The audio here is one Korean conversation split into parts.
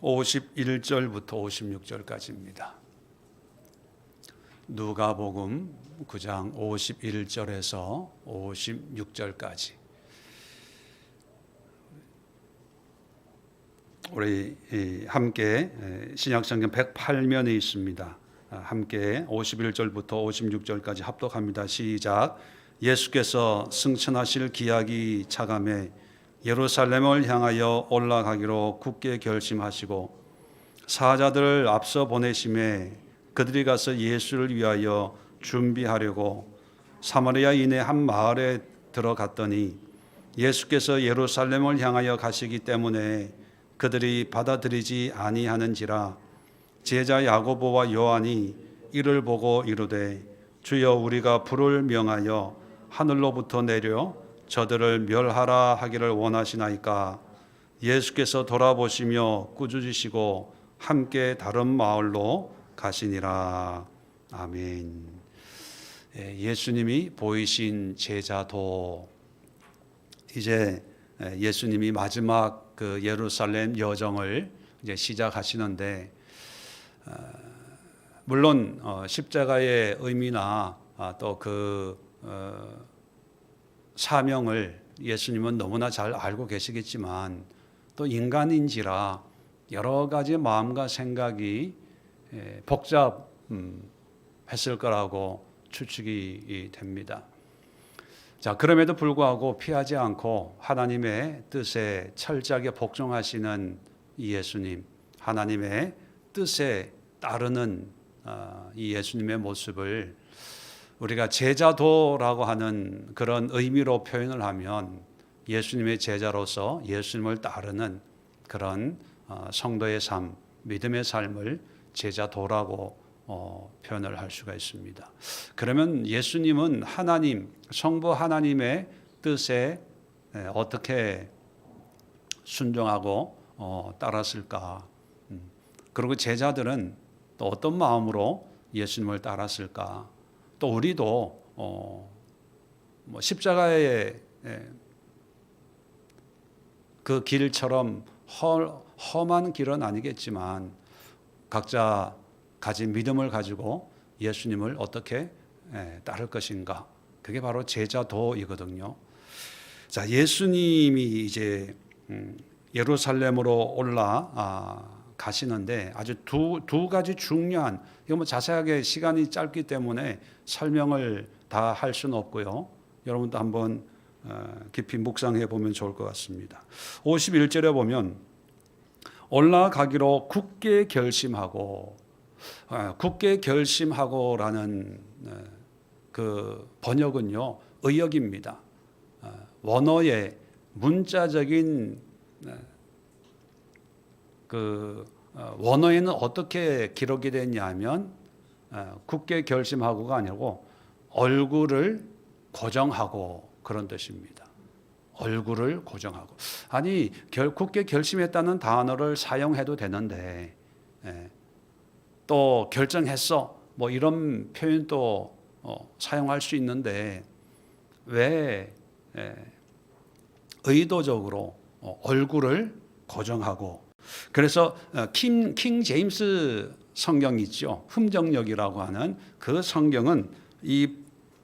51절부터 56절까지입니다. 누가복음 9장 51절에서 56절까지. 우리 함께 신약성경 108면에 있습니다. 함께 51절부터 56절까지 합독합니다. 시작. 예수께서 승천하실 기약이 차감해 예루살렘을 향하여 올라가기로 굳게 결심하시고 사자들을 앞서 보내심에 그들이 가서 예수를 위하여 준비하려고 사마리아인의 한 마을에 들어갔더니 예수께서 예루살렘을 향하여 가시기 때문에 그들이 받아들이지 아니하는지라. 제자 야고보와 요한이 이를 보고 이르되 주여, 우리가 불을 명하여 하늘로부터 내려 저들을 멸하라 하기를 원하시나이까. 예수께서 돌아보시며 꾸짖으시고 함께 다른 마을로 가시니라. 아멘. 예수님이 보이신 제자도, 이제 예수님이 마지막 그 예루살렘 여정을 이제 시작하시는데, 물론 십자가의 의미나 또 그 사명을 예수님은 너무나 잘 알고 계시겠지만 또 인간인지라 여러 가지 마음과 생각이 복잡했을 거라고 추측이 됩니다. 자, 그럼에도 불구하고 피하지 않고 하나님의 뜻에 철저하게 복종하시는 이 예수님, 하나님의 뜻에 따르는 이 예수님의 모습을 우리가 제자도라고 하는 그런 의미로 표현을 하면 예수님의 제자로서 예수님을 따르는 그런 성도의 삶, 믿음의 삶을 제자도라고 표현을 할 수가 있습니다. 그러면 예수님은 하나님, 성부 하나님의 뜻에 어떻게 순종하고 따랐을까? 그리고 제자들은 또 어떤 마음으로 예수님을 따랐을까? 또 우리도 십자가의 그 길처럼 험한 길은 아니겠지만 각자 가진 믿음을 가지고 예수님을 어떻게 따를 것인가? 그게 바로 제자도이거든요. 자, 예수님이 이제 예루살렘으로 올라가시는데 아주 두 가지 중요한, 이거 뭐 자세하게 시간이 짧기 때문에 설명을 다 할 수는 없고요. 여러분도 한번 깊이 묵상해 보면 좋을 것 같습니다. 51절에 보면 올라가기로 굳게 결심하고, 굳게 결심하고라는 그 번역은요, 의역입니다. 원어의 문자적인 그 원어에는 어떻게 기록이 됐냐면 굳게 결심하고가 아니고 얼굴을 고정하고, 그런 뜻입니다. 얼굴을 고정하고. 아니, 굳게 결심했다는 단어를 사용해도 되는데 또 결정했어, 뭐 이런 표현도 사용할 수 있는데 왜 의도적으로 얼굴을 고정하고. 그래서 킹 제임스 성경 있죠, 흠정역이라고 하는 그 성경은 이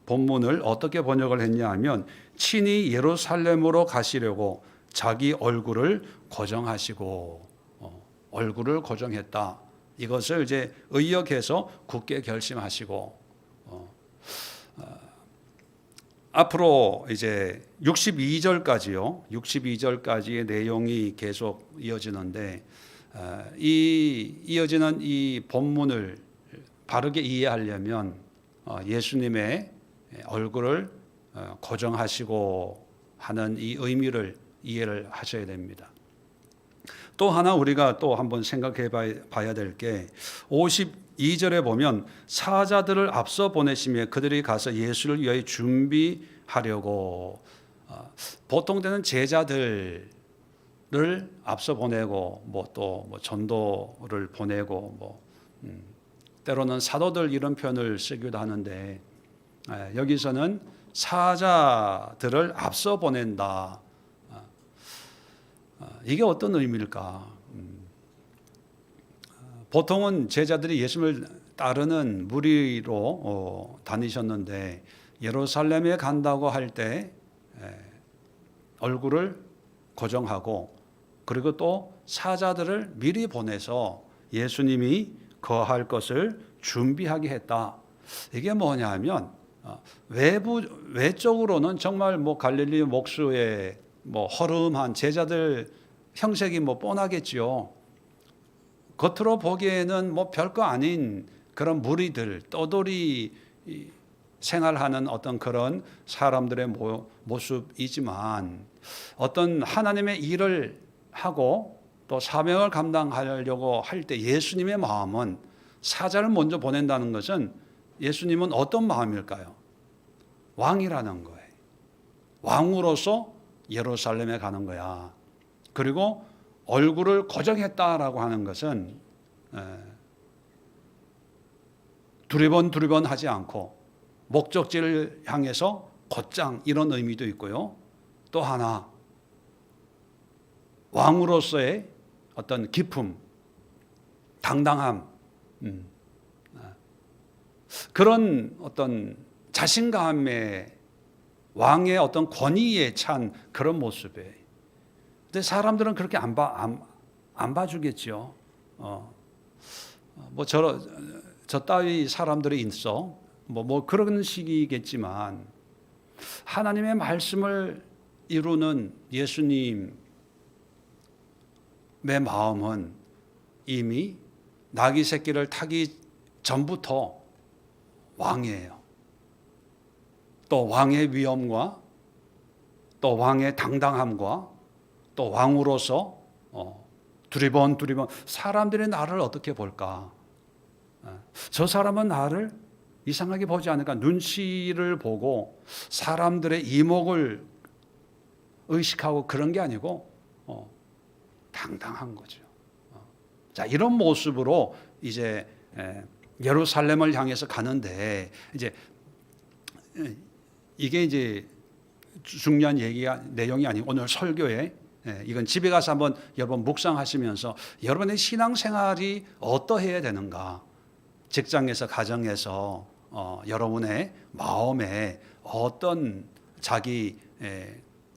본문을 어떻게 번역을 했냐 하면 친히 예루살렘으로 가시려고 자기 얼굴을 고정하시고, 얼굴을 고정했다. 이것을 이제 의역해서 굳게 결심하시고, 앞으로 이제 62절까지요. 62절까지의 내용이 계속 이어지는데, 이어지는 이 본문을 바르게 이해하려면 예수님의 얼굴을 고정하시고 하는 이 의미를 이해를 하셔야 됩니다. 또 하나 우리가 또 한번 생각해 봐야 될 게 52절에 보면 사자들을 앞서 보내시며 그들이 가서 예수를 위하여 준비하려고. 보통 때는 제자들을 앞서 보내고 또 전도를 보내고 때로는 사도들 이런 표현을 쓰기도 하는데, 여기서는 사자들을 앞서 보낸다. 이게 어떤 의미일까? 보통은 제자들이 예수님을 따르는 무리로 다니셨는데 예루살렘에 간다고 할 때 얼굴을 고정하고 그리고 또 사자들을 미리 보내서 예수님이 거할 것을 준비하게 했다. 이게 뭐냐면 외적으로는 정말 뭐 갈릴리 목수의 뭐 허름한 제자들 형색이 뭐 뻔하겠지요. 겉으로 보기에는 뭐 별거 아닌 그런 무리들, 떠돌이 생활하는 어떤 그런 사람들의 모습이지만 어떤 하나님의 일을 하고 또 사명을 감당하려고 할 때 예수님의 마음은 사자를 먼저 보낸다는 것은 예수님은 어떤 마음일까요? 왕이라는 거예요. 왕으로서 예루살렘에 가는 거야. 그리고 얼굴을 고정했다라고 하는 것은 두리번 하지 않고 목적지를 향해서 곧장 이런 의미도 있고요. 또 하나 왕으로서의 어떤 기품, 당당함, 그런 어떤 자신감의 왕의 어떤 권위에 찬 그런 모습이에요. 근데 사람들은 그렇게 안 봐주겠죠. 뭐 저 따위 사람들이 있어. 뭐 그런 식이겠지만 하나님의 말씀을 이루는 예수님의 마음은 이미 나귀 새끼를 타기 전부터 왕이에요. 또 왕의 위엄과 또 왕의 당당함과 또 왕으로서 두리번 사람들이 나를 어떻게 볼까? 저 사람은 나를 이상하게 보지 않을까? 눈치를 보고 사람들의 이목을 의식하고 그런 게 아니고 당당한 거죠. 자, 이런 모습으로 이제 예루살렘을 향해서 가는데 이제 이게 이제 중요한 내용이 아니고 오늘 설교에 이건 집에 가서 한번 여러분 묵상하시면서 여러분의 신앙생활이 어떠해야 되는가, 직장에서 가정에서 여러분의 마음에 어떤 자기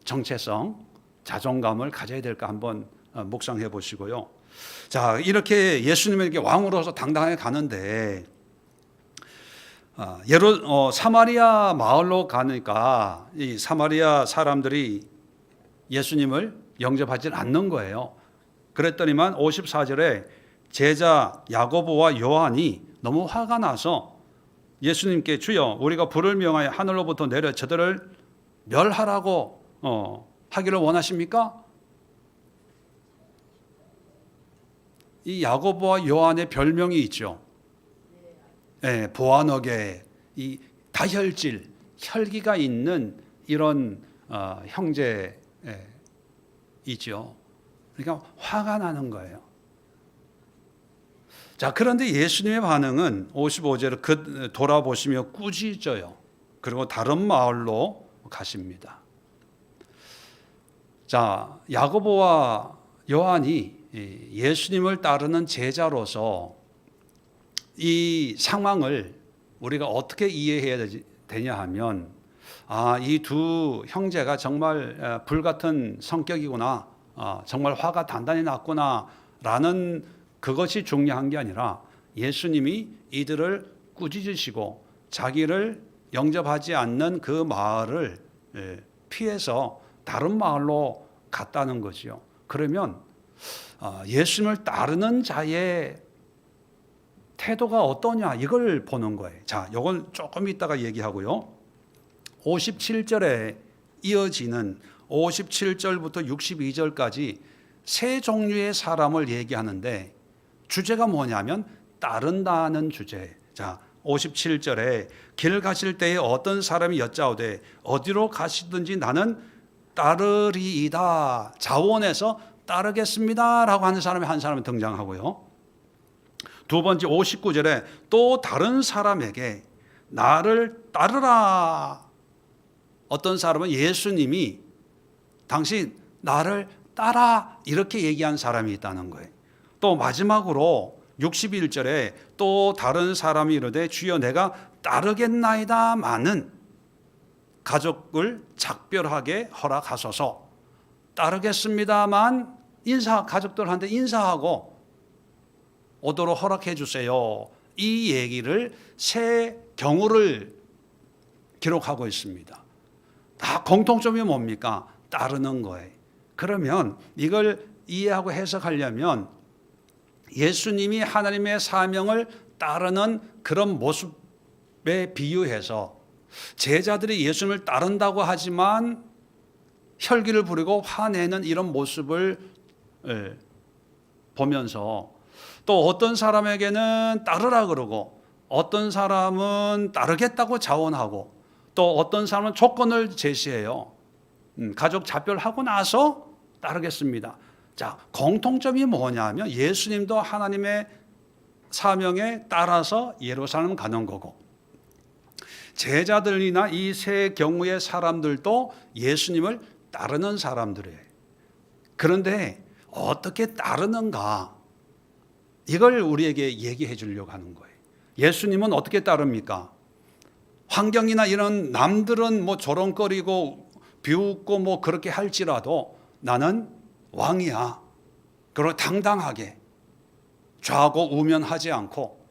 정체성, 자존감을 가져야 될까 한번 묵상해 보시고요. 자, 이렇게 예수님에게 왕으로서 당당하게 가는데 사마리아 마을로 가니까 이 사마리아 사람들이 예수님을 영접하지 않는 거예요. 그랬더니만 54절에 제자 야고보와 요한이 너무 화가 나서 예수님께 주여 우리가 불을 명하여 하늘로부터 내려 저들을 멸하라고 하기를 원하십니까? 이 야고보와 요한의 별명이 있죠. 보아너게, 이 다혈질, 혈기가 있는 이런 형제이죠. 그러니까 화가 나는 거예요. 자, 그런데 예수님의 반응은 55절에 돌아보시며 꾸짖어요. 그리고 다른 마을로 가십니다. 자, 야고보와 요한이 예수님을 따르는 제자로서 이 상황을 우리가 어떻게 이해해야 되냐 하면 이 두 형제가 정말 불같은 성격이구나, 정말 화가 단단히 났구나라는 그것이 중요한 게 아니라 예수님이 이들을 꾸짖으시고 자기를 영접하지 않는 그 마을을 피해서 다른 마을로 갔다는 거지요. 그러면 예수님을 따르는 자의 태도가 어떠냐 이걸 보는 거예요. 자, 이건 조금 이따가 얘기하고요. 57절에 이어지는 57절부터 62절까지 세 종류의 사람을 얘기하는데 주제가 뭐냐면 따른다는 주제. 자, 57절에 길 가실 때에 어떤 사람이 여짜오되 어디로 가시든지 나는 따르리이다. 자원해서 따르겠습니다라고 하는 사람이 한 사람이 등장하고요. 두 번째 59절에 또 다른 사람에게 나를 따르라. 어떤 사람은 예수님이 당신 나를 따라 이렇게 얘기한 사람이 있다는 거예요. 또 마지막으로 61절에 또 다른 사람이 이르되 주여 내가 따르겠나이다마는 가족을 작별하게 허락하소서. 따르겠습니다만 가족들한테 인사하고 오도록 허락해 주세요. 이 얘기를 세 경우를 기록하고 있습니다. 다 공통점이 뭡니까? 따르는 거예요. 그러면 이걸 이해하고 해석하려면 예수님이 하나님의 사명을 따르는 그런 모습에 비유해서 제자들이 예수님을 따른다고 하지만 혈기를 부리고 화내는 이런 모습을 보면서 또 어떤 사람에게는 따르라 그러고 어떤 사람은 따르겠다고 자원하고 또 어떤 사람은 조건을 제시해요. 가족 작별하고 나서 따르겠습니다. 자, 공통점이 뭐냐면 예수님도 하나님의 사명에 따라서 예루살렘 가는 거고 제자들이나 이 세 경우의 사람들도 예수님을 따르는 사람들이에요. 그런데 어떻게 따르는가? 이걸 우리에게 얘기해 주려고 하는 거예요. 예수님은 어떻게 따릅니까? 환경이나 이런 남들은 뭐 조롱거리고 비웃고 뭐 그렇게 할지라도 나는 왕이야. 그리고 당당하게 좌고 우면하지 않고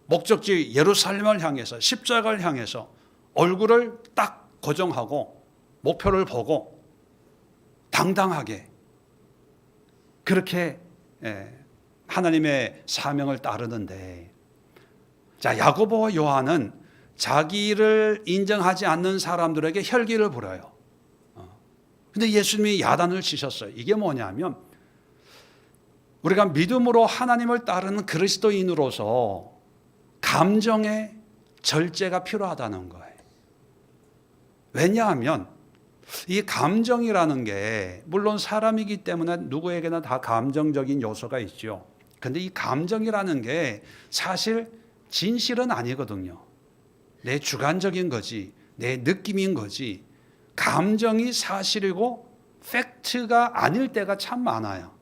목적지 예루살렘을 향해서 십자가를 향해서 얼굴을 딱 고정하고 목표를 보고 당당하게 그렇게 하나님의 사명을 따르는데 자, 야고보와 요한은 자기를 인정하지 않는 사람들에게 혈기를 부려요. 근데 예수님이 야단을 치셨어요. 이게 뭐냐면 우리가 믿음으로 하나님을 따르는 그리스도인으로서 감정의 절제가 필요하다는 거예요. 왜냐하면 이 감정이라는 게 물론 사람이기 때문에 누구에게나 다 감정적인 요소가 있죠. 근데 이 감정이라는 게 사실 진실은 아니거든요. 내 주관적인 거지, 내 느낌인 거지. 감정이 사실이고 팩트가 아닐 때가 참 많아요.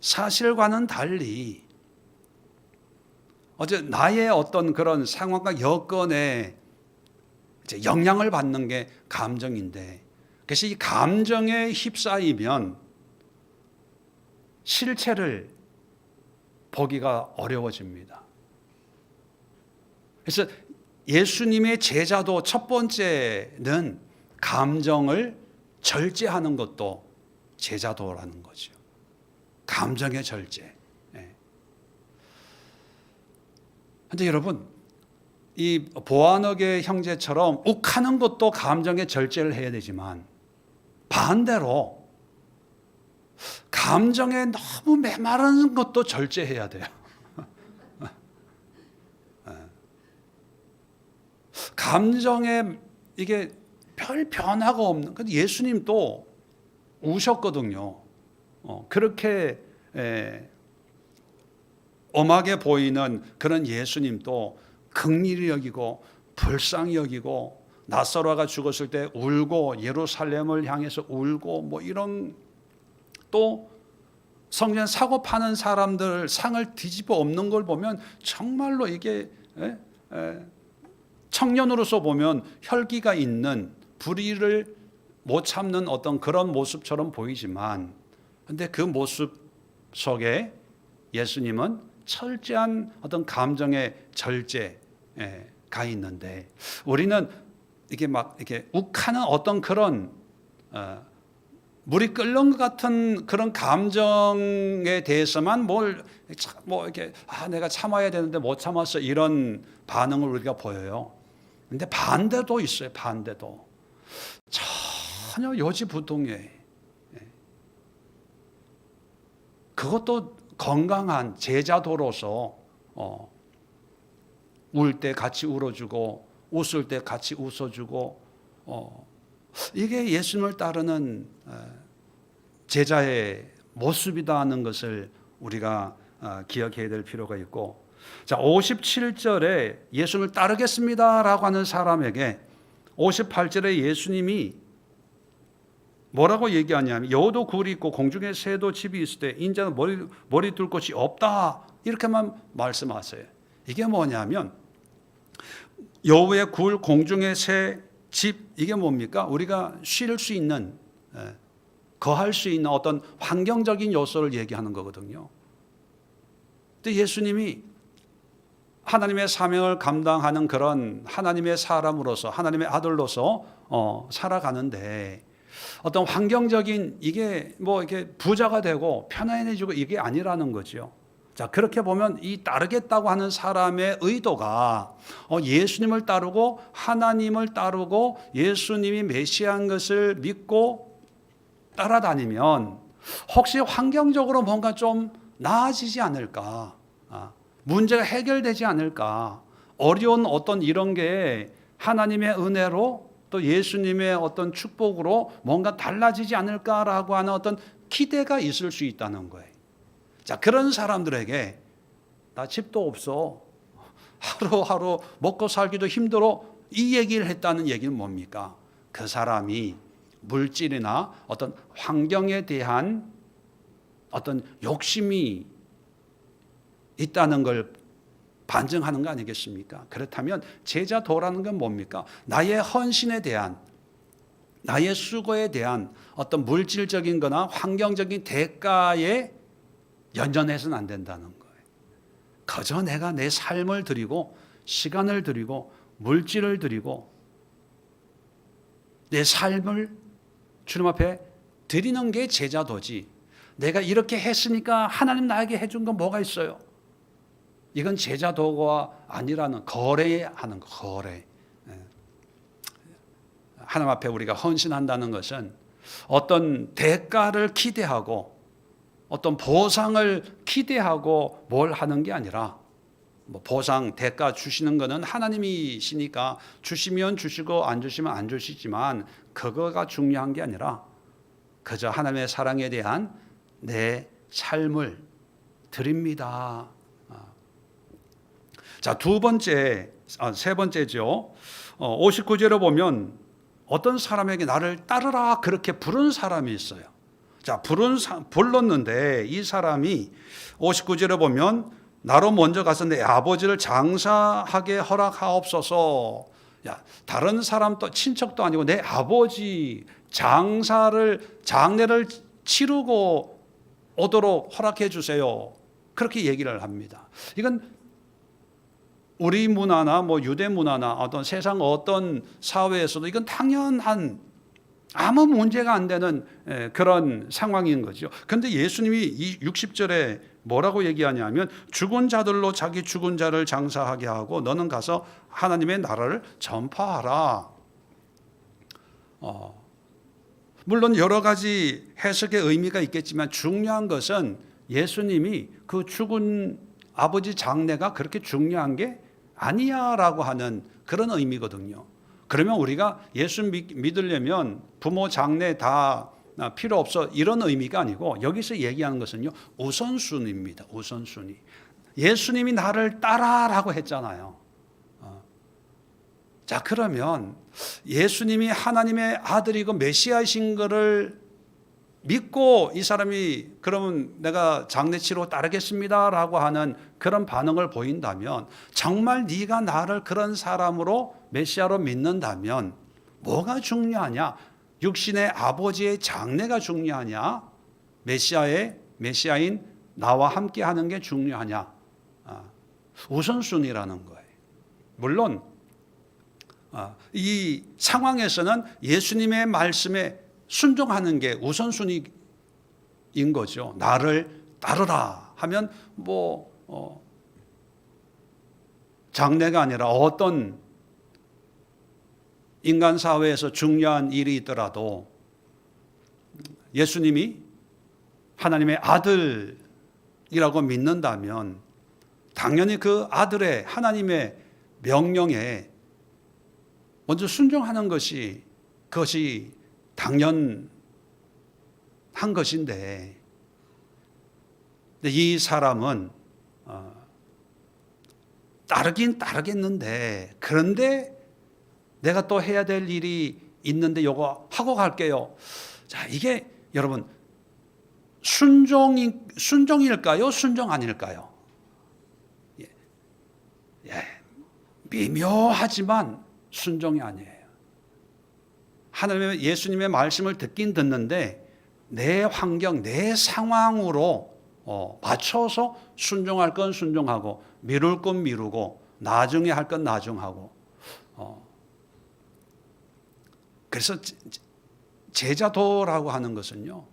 사실과는 달리 나의 어떤 그런 상황과 여건에 영향을 받는 게 감정인데, 그래서 이 감정에 휩싸이면 실체를 보기가 어려워집니다. 그래서 예수님의 제자도 첫 번째는 감정을 절제하는 것도 제자도라는 거죠. 감정의 절제. 근데 여러분, 이 보아너게 형제처럼 욱하는 것도 감정의 절제를 해야 되지만 반대로 감정에 너무 메마른 것도 절제해야 돼요. 감정에 이게 별 변화가 없는. 근데 예수님도 우셨거든요. 그렇게 엄하게 보이는 그런 예수님도 긍휼히 여기고 불쌍히 여기고 나사로가 죽었을 때 울고 예루살렘을 향해서 울고 뭐 이런, 또 성전 사고 파는 사람들 상을 뒤집어 엎는 걸 보면 정말로 이게 청년으로서 보면 혈기가 있는, 불의를 못 참는 어떤 그런 모습처럼 보이지만, 근데 그 모습 속에 예수님은 철저한 어떤 감정의 절제가 있는데, 우리는 이게 막 이렇게 욱하는 어떤 그런 물이 끓는 것 같은 그런 감정에 대해서만 뭐 이렇게 내가 참아야 되는데 못 참았어, 이런 반응을 우리가 보여요. 근데 반대도 있어요. 반대도 전혀 요지부동해. 그것도 건강한 제자도로서 울 때 같이 울어주고 웃을 때 같이 웃어주고, 이게 예수님을 따르는 제자의 모습이다는 것을 우리가 기억해야 될 필요가 있고, 자, 57절에 예수님을 따르겠습니다라고 하는 사람에게 58절에 예수님이 뭐라고 얘기하냐면 여우도 굴이 있고 공중에 새도 집이 있을 때 인자는 머리 둘 곳이 없다 이렇게만 말씀하세요. 이게 뭐냐면 여우의 굴, 공중의 새, 집 이게 뭡니까? 우리가 쉴 수 있는 거할 수 있는 어떤 환경적인 요소를 얘기하는 거거든요. 근데 예수님이 하나님의 사명을 감당하는 그런 하나님의 사람으로서 하나님의 아들로서 살아가는데 어떤 환경적인 이게 뭐 이렇게 부자가 되고 편안해지고 이게 아니라는 거죠. 자, 그렇게 보면 이 따르겠다고 하는 사람의 의도가 예수님을 따르고 하나님을 따르고 예수님이 메시아인 것을 믿고 따라다니면 혹시 환경적으로 뭔가 좀 나아지지 않을까? 문제가 해결되지 않을까? 어려운 어떤 이런 게 하나님의 은혜로 또 예수님의 어떤 축복으로 뭔가 달라지지 않을까라고 하는 어떤 기대가 있을 수 있다는 거예요. 자, 그런 사람들에게 나 집도 없어. 하루하루 먹고 살기도 힘들어. 이 얘기를 했다는 얘기는 뭡니까? 그 사람이 물질이나 어떤 환경에 대한 어떤 욕심이 있다는 걸 반증하는 거 아니겠습니까? 그렇다면 제자도라는 건 뭡니까? 나의 헌신에 대한, 나의 수고에 대한 어떤 물질적인 거나 환경적인 대가에 연연해서는 안 된다는 거예요. 그저 내가 내 삶을 드리고 시간을 드리고 물질을 드리고 내 삶을 주님 앞에 드리는 게 제자도지, 내가 이렇게 했으니까 하나님 나에게 해준 건 뭐가 있어요? 이건 제자도가 아니라는, 거래하는 거, 거래. 하나님 앞에 우리가 헌신한다는 것은 어떤 대가를 기대하고 어떤 보상을 기대하고 뭘 하는 게 아니라, 뭐 보상, 대가 주시는 것은 하나님이시니까 주시면 주시고 안 주시면 안 주시지만 그거가 중요한 게 아니라 그저 하나님의 사랑에 대한 내 삶을 드립니다. 자, 세 번째죠. 59절에 보면 어떤 사람에게 나를 따르라 그렇게 부른 사람이 있어요. 자, 불렀는데 이 사람이 59절에 보면 나로 먼저 가서 내 아버지를 장사하게 허락하옵소서. 야, 다른 사람도 친척도 아니고 내 아버지 장례를 치르고 오도록 허락해 주세요. 그렇게 얘기를 합니다. 이건 우리 문화나 뭐 유대 문화나 어떤 세상 어떤 사회에서도 이건 당연한 아무 문제가 안 되는 그런 상황인 거죠. 그런데 예수님이 이 60절에 뭐라고 얘기하냐면 죽은 자들로 자기 죽은 자를 장사하게 하고 너는 가서 하나님의 나라를 전파하라. 물론 여러 가지 해석의 의미가 있겠지만 중요한 것은 예수님이 그 죽은 아버지 장례가 그렇게 중요한 게 아니야 라고 하는 그런 의미거든요. 그러면 우리가 예수 믿으려면 부모 장례 다 필요 없어 이런 의미가 아니고 여기서 얘기하는 것은요, 우선순위입니다. 우선순위. 예수님이 나를 따라라고 했잖아요. 자, 그러면 예수님이 하나님의 아들이고 메시아이신 것을 믿고 이 사람이 그러면 내가 장례치러 따르겠습니다라고 하는 그런 반응을 보인다면, 정말 네가 나를 그런 사람으로 메시아로 믿는다면 뭐가 중요하냐? 육신의 아버지의 장례가 중요하냐? 메시아인 나와 함께 하는 게 중요하냐? 우선순위라는 거예요. 물론 이 상황에서는 예수님의 말씀에 순종하는 게 우선순위인 거죠. 나를 따르라 하면 장래가 아니라 어떤 인간 사회에서 중요한 일이 있더라도 예수님이 하나님의 아들이라고 믿는다면 당연히 그 아들의 하나님의 명령에 먼저 순종하는 것이 그것이 당연한 것인데, 이 사람은 따르긴 따르겠는데, 그런데 내가 또 해야 될 일이 있는데 요거 하고 갈게요. 자, 이게 여러분 순종일까요? 순종 아닐까요? 예, 미묘하지만 순종이 아니에요. 하나님의 예수님의 말씀을 듣긴 듣는데 내 환경, 내 상황으로 맞춰서 순종할 건 순종하고 미룰 건 미루고 나중에 할 건 나중하고. 그래서 제자도라고 하는 것은요,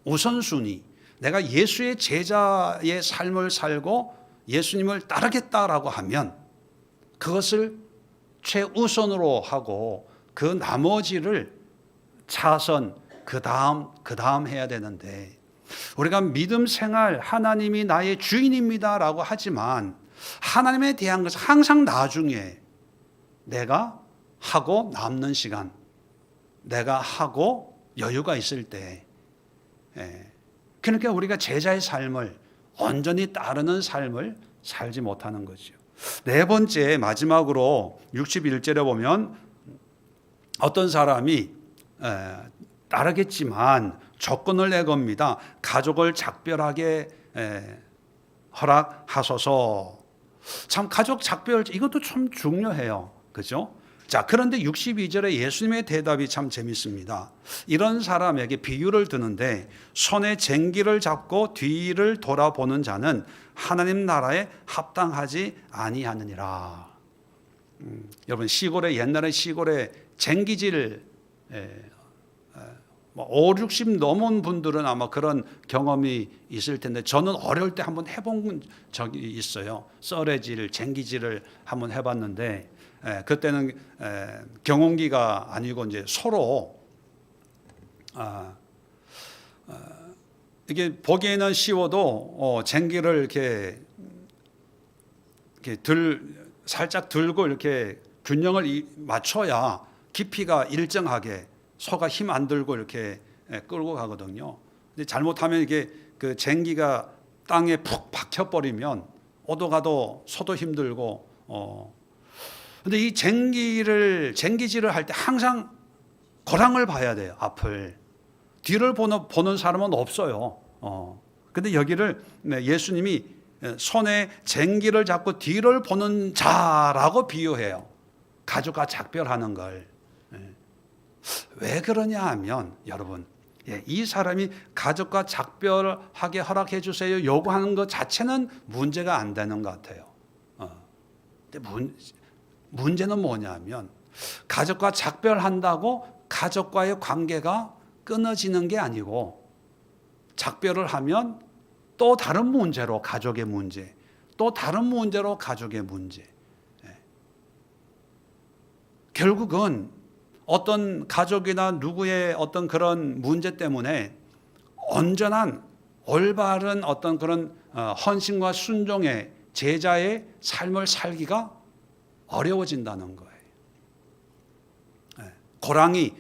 우선순위, 내가 예수의 제자의 삶을 살고 예수님을 따르겠다라고 하면 그것을 최우선으로 하고 그 나머지를 차선 그 다음 해야 되는데, 우리가 믿음 생활 하나님이 나의 주인입니다라고 하지만 하나님에 대한 것은 항상 나중에 내가 하고 남는 시간, 내가 하고 여유가 있을 때, 그러니까 우리가 제자의 삶을 온전히 따르는 삶을 살지 못하는 거죠. 네 번째, 마지막으로 61절에 보면 어떤 사람이 따르겠지만 조건을 내겁니다. 가족을 작별하게 허락하소서. 참 가족 작별, 이것도 참 중요해요. 그죠? 자, 그런데 62절에 예수님의 대답이 참 재밌습니다. 이런 사람에게 비유를 드는데, 손에 쟁기를 잡고 뒤를 돌아보는 자는 하나님 나라에 합당하지 아니하느니라. 여러분, 옛날에 시골에 쟁기질 5, 60 넘은 분들은 아마 그런 경험이 있을 텐데, 저는 어릴 때 한번 해본 적이 있어요. 썰애질, 쟁기질을 한번 해봤는데, 그때는 경운기가 아니고 이제 서로 이게 보기에는 쉬워도 쟁기를 이렇게 살짝 들고 이렇게 균형을 맞춰야 깊이가 일정하게, 소가 힘 안 들고 이렇게 끌고 가거든요. 근데 잘못하면 이게 그 쟁기가 땅에 푹 박혀버리면 오도 가도 소도 힘들고. 근데 이 쟁기질을 할 때 항상 고랑을 봐야 돼요. 앞을. 뒤를 보는 사람은 없어요. 근데 여기를 예수님이 손에 쟁기를 잡고 뒤를 보는 자라고 비유해요. 가족과 작별하는 걸. 왜 그러냐 하면, 여러분, 이 사람이 가족과 작별하게 허락해 주세요 요구하는 것 자체는 문제가 안 되는 것 같아요. 근데 문제는 뭐냐면, 가족과 작별한다고 가족과의 관계가 끊어지는 게 아니고, 작별을 하면 또 다른 문제로 가족의 문제, 또 다른 문제로 가족의 문제. 결국은 어떤 가족이나 누구의 어떤 그런 문제 때문에 온전한 올바른 어떤 그런 헌신과 순종의 제자의 삶을 살기가 어려워진다는 거예요. 고랑이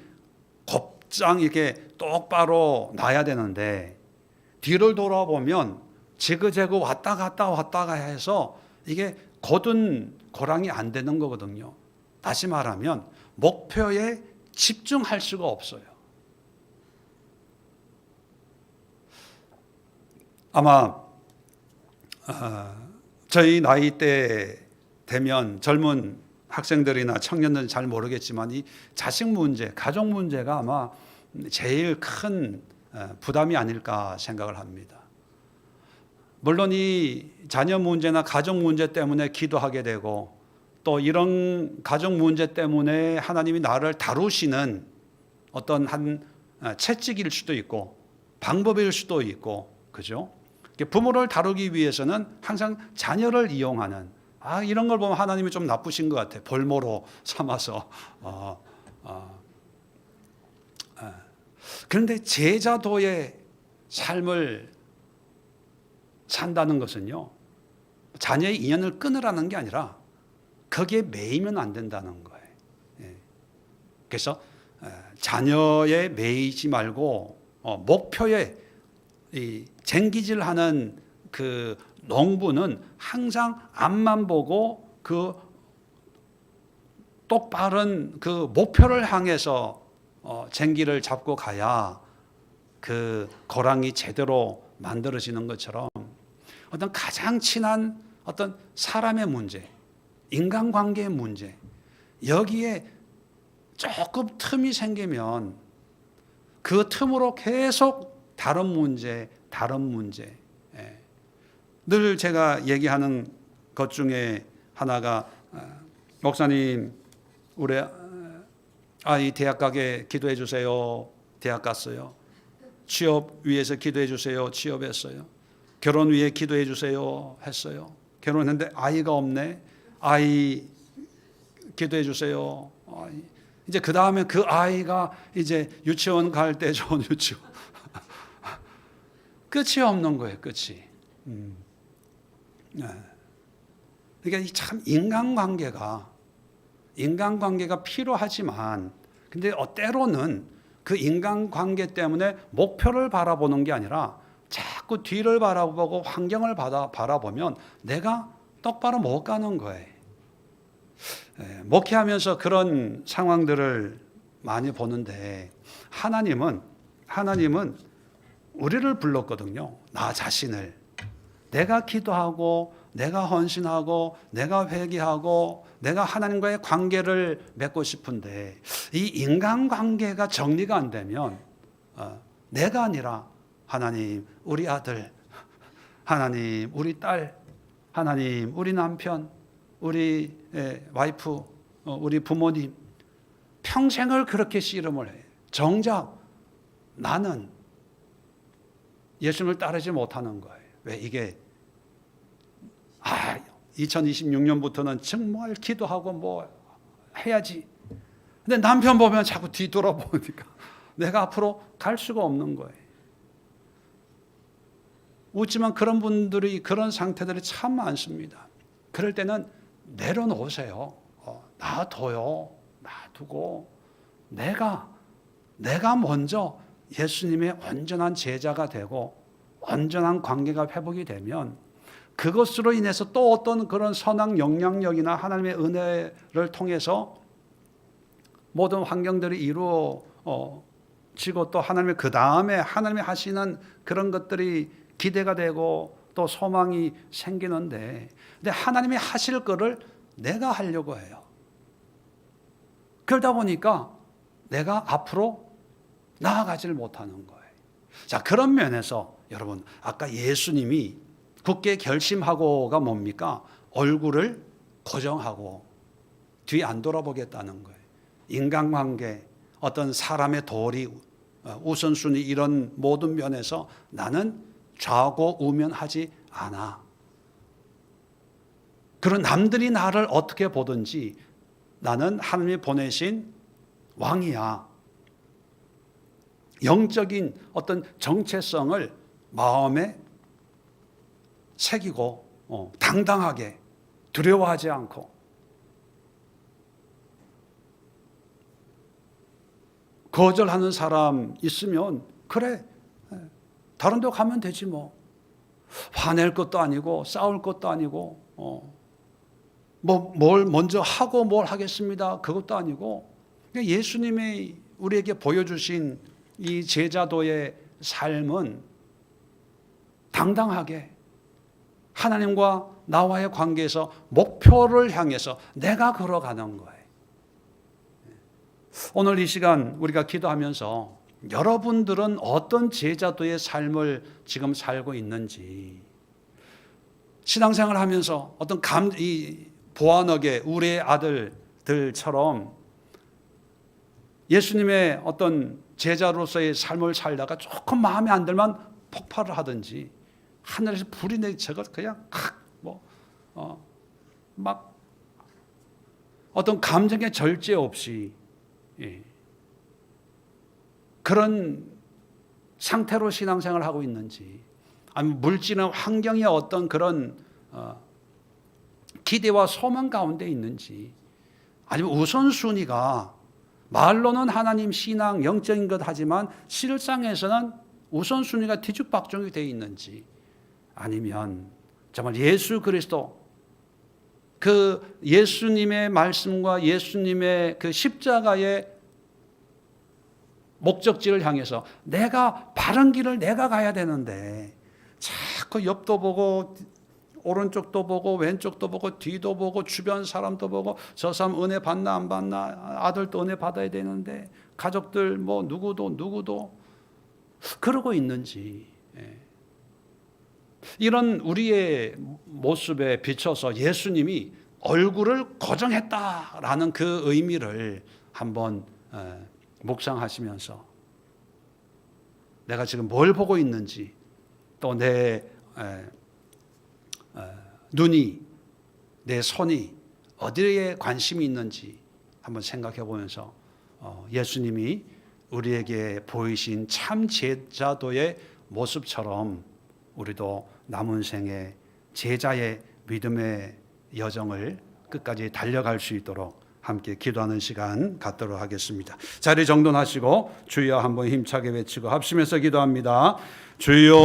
곱장 이렇게 똑바로 놔야 되는데, 뒤를 돌아보면 지그재그 왔다 갔다 해서 이게 곧은 고랑이 안 되는 거거든요. 다시 말하면 목표에 집중할 수가 없어요. 아마 저희 나이 때 되면 젊은 학생들이나 청년들은 잘 모르겠지만 이 자식 문제, 가족 문제가 아마 제일 큰 부담이 아닐까 생각을 합니다. 물론 이 자녀 문제나 가족 문제 때문에 기도하게 되고, 또 이런 가족 문제 때문에 하나님이 나를 다루시는 어떤 한 채찍일 수도 있고 방법일 수도 있고, 그죠? 부모를 다루기 위해서는 항상 자녀를 이용하는, 이런 걸 보면 하나님이 좀 나쁘신 것 같아요. 볼모로 삼아서. 그런데 제자도의 삶을 산다는 것은요, 자녀의 인연을 끊으라는 게 아니라 거기에 매이면 안 된다는 거예요. 그래서 자녀에 매이지 말고 목표에 이 쟁기질하는 그 농부는 항상 앞만 보고 그 똑바른 그 목표를 향해서 쟁기를 잡고 가야 그 거랑이 제대로 만들어지는 것처럼 어떤 가장 친한 어떤 사람의 문제, 인간관계의 문제, 여기에 조금 틈이 생기면 그 틈으로 계속 다른 문제, 늘 제가 얘기하는 것 중에 하나가 목사님 우리 아이 대학 가게 기도해 주세요. 대학 갔어요. 취업 위해서 기도해 주세요. 취업했어요. 결혼 위해 기도해 주세요. 했어요. 결혼했는데 아이가 없네. 아이 기도해 주세요. 이제 그 다음에 그 아이가 이제 유치원 갈 때 좋은 유치원. 끝이 없는 거예요. 끝이. 네. 그러니까 참 인간관계가 필요하지만 근데 때로는 그 인간관계 때문에 목표를 바라보는 게 아니라 자꾸 뒤를 바라보고 환경을 바라보면 내가 똑바로 못 가는 거예요. 목회하면서 그런 상황들을 많이 보는데 하나님은 우리를 불렀거든요. 나 자신을. 내가 기도하고 내가 헌신하고 내가 회개하고 내가 하나님과의 관계를 맺고 싶은데 이 인간관계가 정리가 안 되면 내가 아니라 하나님 우리 아들, 하나님 우리 딸, 하나님 우리 남편, 우리 와이프, 우리 부모님 평생을 그렇게 씨름을 해요. 정작 나는 예수님을 따르지 못하는 거예요. 왜 이게 2026년부터는 정말 기도하고 뭐 해야지. 근데 남편 보면 자꾸 뒤돌아보니까 내가 앞으로 갈 수가 없는 거예요. 웃지만 그런 상태들이 참 많습니다. 그럴 때는 내려놓으세요. 놔두고 내가 먼저 예수님의 온전한 제자가 되고 온전한 관계가 회복이 되면 그것으로 인해서 또 어떤 그런 선한 영향력이나 하나님의 은혜를 통해서 모든 환경들이 이루어지고 또 하나님의 그 다음에 하나님이 하시는 그런 것들이 기대가 되고 또 소망이 생기는데 근데 하나님이 하실 거를 내가 하려고 해요. 그러다 보니까 내가 앞으로 나아가지를 못하는 거예요. 자, 그런 면에서 여러분 아까 예수님이 굳게 결심하고가 뭡니까? 얼굴을 고정하고 뒤 안 돌아보겠다는 거예요. 인간관계, 어떤 사람의 도리, 우선순위 이런 모든 면에서 나는 좌고우면하지 않아. 그런 남들이 나를 어떻게 보든지 나는 하나님이 보내신 왕이야. 영적인 어떤 정체성을 마음에 새기고 당당하게 두려워하지 않고 거절하는 사람 있으면 그래 다른 데 가면 되지 뭐. 화낼 것도 아니고 싸울 것도 아니고 뭘 먼저 하고 뭘 하겠습니다 그것도 아니고 예수님이 우리에게 보여주신 이 제자도의 삶은 당당하게 하나님과 나와의 관계에서 목표를 향해서 내가 걸어가는 거예요. 오늘 이 시간 우리가 기도하면서 여러분들은 어떤 제자도의 삶을 지금 살고 있는지 신앙생활을 하면서 어떤 보아너게 우리의 아들들처럼 예수님의 어떤 제자로서의 삶을 살다가 조금 마음에 안 들면 폭발을 하든지 하늘에서 불이 내쳐서 그냥 막 어떤 감정의 절제 없이 그런 상태로 신앙생활을 하고 있는지 아니면 물질이나 환경의 어떤 그런 기대와 소망 가운데 있는지 아니면 우선순위가 말로는 하나님 신앙 영적인 것 하지만 실상에서는 우선순위가 뒤죽박죽이 되어 있는지 아니면 정말 예수 그리스도 그 예수님의 말씀과 예수님의 그 십자가의 목적지를 향해서 내가 바른 길을 내가 가야 되는데 자꾸 옆도 보고 오른쪽도 보고 왼쪽도 보고 뒤도 보고 주변 사람도 보고 저 사람 은혜 받나 안 받나, 아들도 은혜 받아야 되는데 가족들 뭐 누구도 그러고 있는지, 이런 우리의 모습에 비춰서 예수님이 얼굴을 고정했다라는 그 의미를 한번 묵상하시면서 내가 지금 뭘 보고 있는지, 또 내 눈이, 내 손이 어디에 관심이 있는지 한번 생각해 보면서 예수님이 우리에게 보이신 참 제자도의 모습처럼 우리도 남은 생에 제자의 믿음의 여정을 끝까지 달려갈 수 있도록 함께 기도하는 시간 갖도록 하겠습니다. 자리 정돈하시고 주여 한번 힘차게 외치고 합심해서 기도합니다. 주여.